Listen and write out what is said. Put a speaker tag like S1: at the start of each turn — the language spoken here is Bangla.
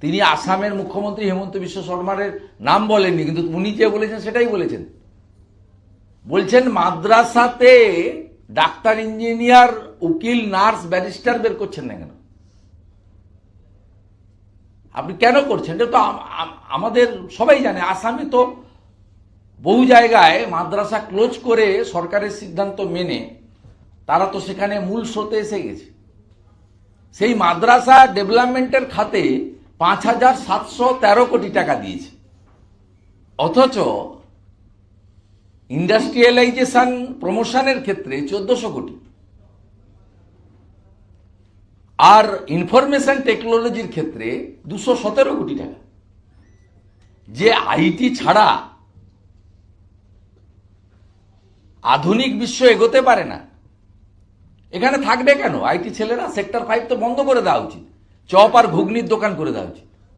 S1: তিনি আসামের মুখ্যমন্ত্রী হেমন্ত বিশ্ব শর্মার নাম বলেননি, কিন্তু উনি যে বলেছেন সেটাই বলেছেন। বলছেন মাদ্রাসাতে ডাক্তার, ইঞ্জিনিয়ার, উকিল, নার্স, ব্যারিস্টার বের করছেন না কেন? আপনি কেন করছেন? এটা তো আমাদের সবাই জানে। আসামে তো বহু জায়গায় মাদ্রাসা ক্লোজ করে সরকারের সিদ্ধান্ত মেনে তারা তো সেখানে মূল স্রোতে এসে গেছে। সেই মাদ্রাসা ডেভেলপমেন্টের খাতে 5,713 কোটি টাকা দিয়েছে, অথচ ইন্ডাস্ট্রিয়ালাইজেশন প্রমোশনের ক্ষেত্রে 1400 কোটি, আর ইনফরমেশন টেকনোলজির ক্ষেত্রে 217 কোটি টাকা। যে আইটি ছাড়া আধুনিক বিশ্ব এগোতে পারে না, এখানে থাকবে কেন? আইটি ছেলেরা সেক্টর 5 তো বন্ধ করে দেওয়া উচিত, চপ আর ঘুগনির দোকান করে দেওয়া উচিত।